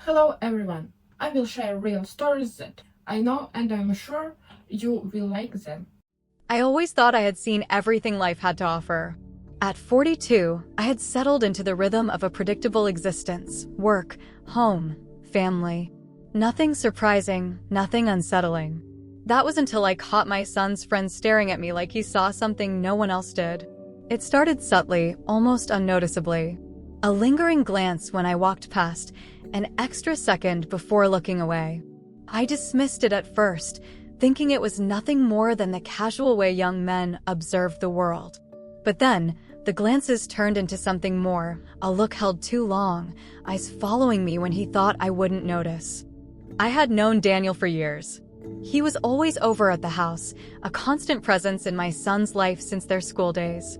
Hello everyone. I will share real stories that I know and I'm sure you will like them. I always thought I had seen everything life had to offer. At 42, I had settled into the rhythm of a predictable existence: work, home, family. Nothing surprising, nothing unsettling. That was until I caught my son's friend staring at me like he saw something no one else did. It started subtly, almost unnoticeably. A lingering glance when I walked past, an extra second before looking away. I dismissed it at first, thinking it was nothing more than the casual way young men observe the world. But then, the glances turned into something more, a look held too long, eyes following me when he thought I wouldn't notice. I had known Daniel for years. He was always over at the house, a constant presence in my son's life since their school days.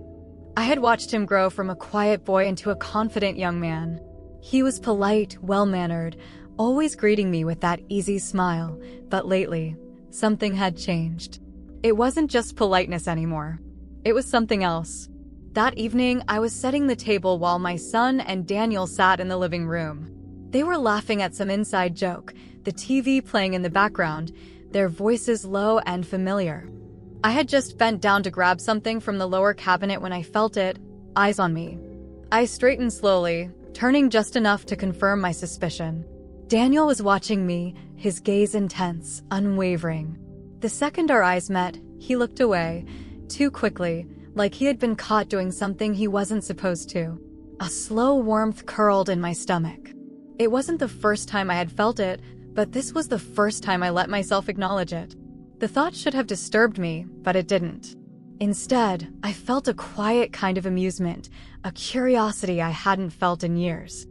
I had watched him grow from a quiet boy into a confident young man. He was polite, well-mannered, always greeting me with that easy smile, but lately, something had changed. It wasn't just politeness anymore. It was something else. That evening, I was setting the table while my son and Daniel sat in the living room. They were laughing at some inside joke, the TV playing in the background, their voices low and familiar. I had just bent down to grab something from the lower cabinet when I felt it, eyes on me. I straightened slowly, turning just enough to confirm my suspicion. Daniel was watching me, his gaze intense, unwavering. The second our eyes met, he looked away, too quickly, like he had been caught doing something he wasn't supposed to. A slow warmth curled in my stomach. It wasn't the first time I had felt it, but this was the first time I let myself acknowledge it. The thought should have disturbed me, but it didn't. Instead, I felt a quiet kind of amusement, a curiosity I hadn't felt in years.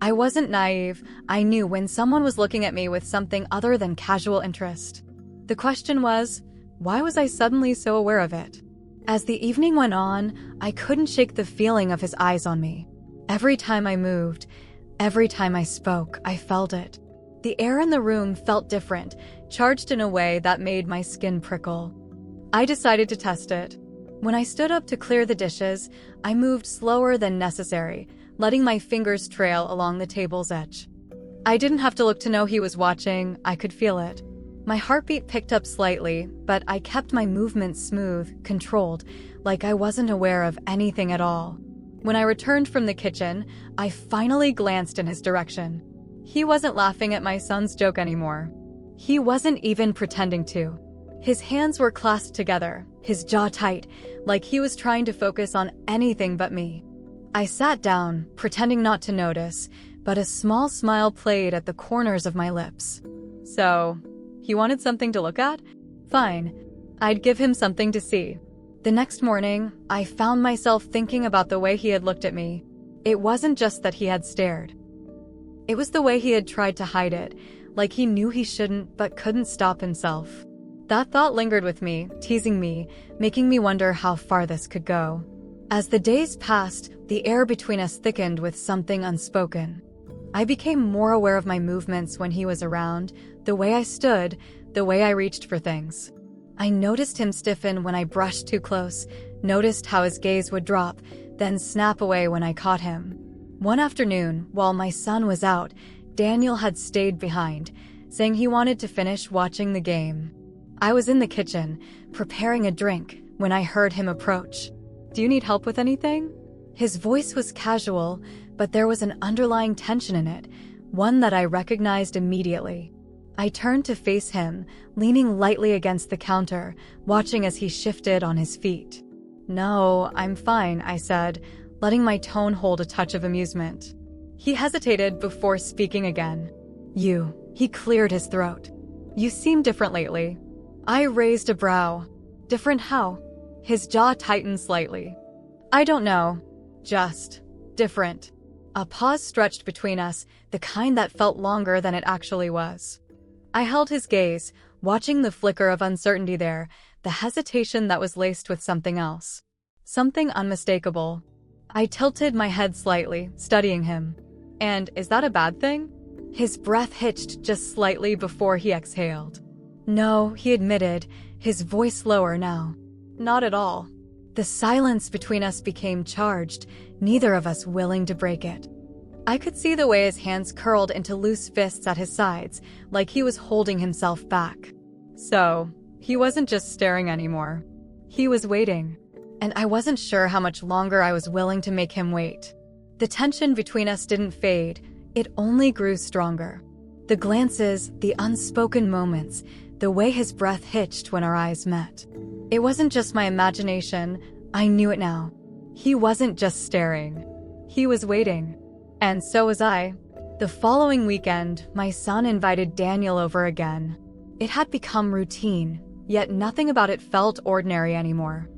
I wasn't naive. I knew when someone was looking at me with something other than casual interest. The question was, why was I suddenly so aware of it? As the evening went on, I couldn't shake the feeling of his eyes on me. Every time I moved, every time I spoke, I felt it. The air in the room felt different, charged in a way that made my skin prickle. I decided to test it. When I stood up to clear the dishes, I moved slower than necessary, letting my fingers trail along the table's edge. I didn't have to look to know he was watching. I could feel it. My heartbeat picked up slightly, but I kept my movements smooth, controlled, like I wasn't aware of anything at all. When I returned from the kitchen, I finally glanced in his direction. He wasn't laughing at my son's joke anymore. He wasn't even pretending to. His hands were clasped together, his jaw tight, like he was trying to focus on anything but me. I sat down, pretending not to notice, but a small smile played at the corners of my lips. So, he wanted something to look at? Fine. I'd give him something to see. The next morning, I found myself thinking about the way he had looked at me. It wasn't just that he had stared. It was the way he had tried to hide it, like he knew he shouldn't but couldn't stop himself. That thought lingered with me, teasing me, making me wonder how far this could go. As the days passed, the air between us thickened with something unspoken. I became more aware of my movements when he was around, the way I stood, the way I reached for things. I noticed him stiffen when I brushed too close, noticed how his gaze would drop, then snap away when I caught him. One afternoon, while my son was out, Daniel had stayed behind, saying he wanted to finish watching the game. I was in the kitchen, preparing a drink, when I heard him approach. "Do you need help with anything?" His voice was casual, but there was an underlying tension in it, one that I recognized immediately. I turned to face him, leaning lightly against the counter, watching as he shifted on his feet. "No, I'm fine," I said, letting my tone hold a touch of amusement. He hesitated before speaking again. He cleared his throat. "You seem different lately." I raised a brow. "Different how?" His jaw tightened slightly. "I don't know. Just different." A pause stretched between us, the kind that felt longer than it actually was. I held his gaze, watching the flicker of uncertainty there, the hesitation that was laced with something else. Something unmistakable. I tilted my head slightly, studying him. "And is that a bad thing?" His breath hitched just slightly before he exhaled. "No," he admitted, his voice lower now. "Not at all." The silence between us became charged, neither of us willing to break it. I could see the way his hands curled into loose fists at his sides, like he was holding himself back. So, he wasn't just staring anymore. He was waiting. And I wasn't sure how much longer I was willing to make him wait. The tension between us didn't fade, it only grew stronger. The glances, the unspoken moments, the way his breath hitched when our eyes met. It wasn't just my imagination, I knew it now. He wasn't just staring. He was waiting. And so was I. The following weekend, my son invited Daniel over again. It had become routine, yet nothing about it felt ordinary anymore.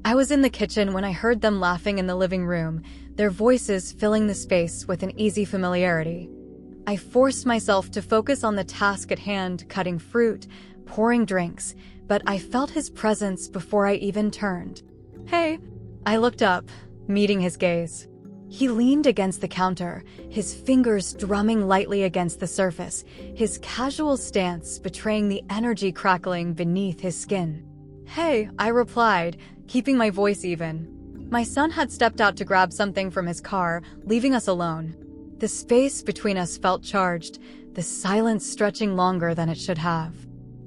I was in the kitchen when I heard them laughing in the living room, their voices filling the space with an easy familiarity. I forced myself to focus on the task at hand, cutting fruit, pouring drinks, but I felt his presence before I even turned. "Hey." I looked up, meeting his gaze. He leaned against the counter, his fingers drumming lightly against the surface, his casual stance betraying the energy crackling beneath his skin. "Hey," I replied, keeping my voice even. My son had stepped out to grab something from his car, leaving us alone. The space between us felt charged, the silence stretching longer than it should have.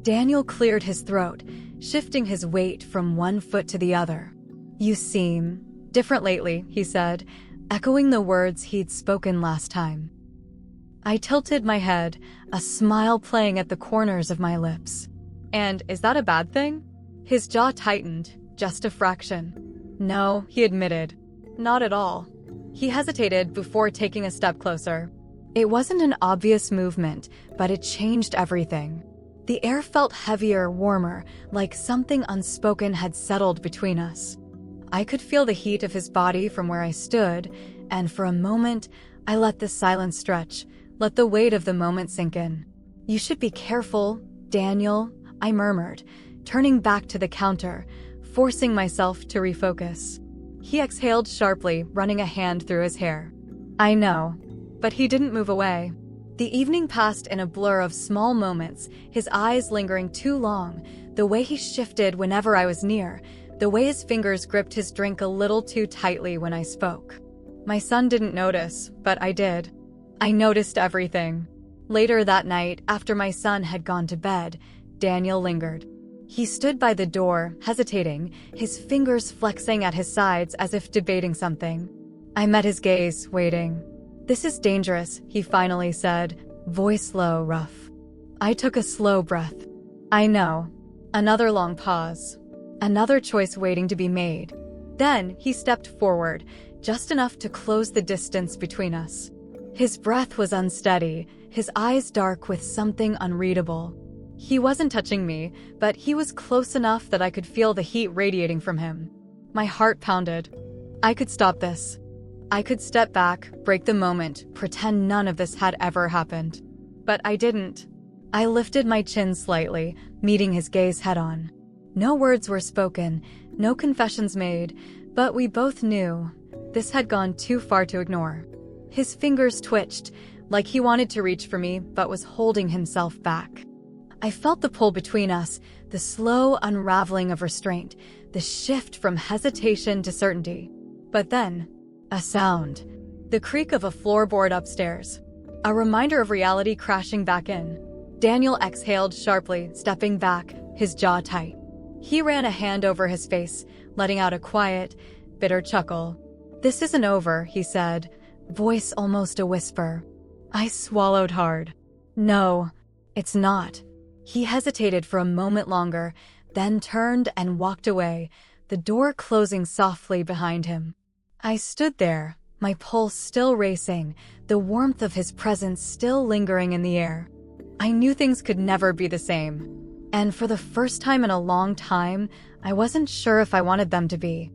Daniel cleared his throat, shifting his weight from one foot to the other. "You seem different lately," he said, echoing the words he'd spoken last time. I tilted my head, a smile playing at the corners of my lips. "And is that a bad thing?" His jaw tightened, just a fraction. "No," he admitted. "Not at all." He hesitated before taking a step closer. It wasn't an obvious movement, but it changed everything. The air felt heavier, warmer, like something unspoken had settled between us. I could feel the heat of his body from where I stood, and for a moment, I let the silence stretch, let the weight of the moment sink in. "You should be careful, Daniel," I murmured, turning back to the counter, forcing myself to refocus. He exhaled sharply, running a hand through his hair. "I know." But he didn't move away. The evening passed in a blur of small moments, his eyes lingering too long, the way he shifted whenever I was near, the way his fingers gripped his drink a little too tightly when I spoke. My son didn't notice, but I did. I noticed everything. Later that night, after my son had gone to bed, Daniel lingered. He stood by the door, hesitating, his fingers flexing at his sides as if debating something. I met his gaze, waiting. "This is dangerous," he finally said, voice low, rough. I took a slow breath. "I know." Another long pause. Another choice waiting to be made. Then he stepped forward, just enough to close the distance between us. His breath was unsteady, his eyes dark with something unreadable. He wasn't touching me, but he was close enough that I could feel the heat radiating from him. My heart pounded. I could stop this. I could step back, break the moment, pretend none of this had ever happened. But I didn't. I lifted my chin slightly, meeting his gaze head-on. No words were spoken, no confessions made, but we both knew this had gone too far to ignore. His fingers twitched, like he wanted to reach for me, but was holding himself back. I felt the pull between us, the slow unraveling of restraint, the shift from hesitation to certainty. But then, a sound. The creak of a floorboard upstairs. A reminder of reality crashing back in. Daniel exhaled sharply, stepping back, his jaw tight. He ran a hand over his face, letting out a quiet, bitter chuckle. "This isn't over," he said, voice almost a whisper. I swallowed hard. "No, it's not." He hesitated for a moment longer, then turned and walked away, the door closing softly behind him. I stood there, my pulse still racing, the warmth of his presence still lingering in the air. I knew things could never be the same. And for the first time in a long time, I wasn't sure if I wanted them to be.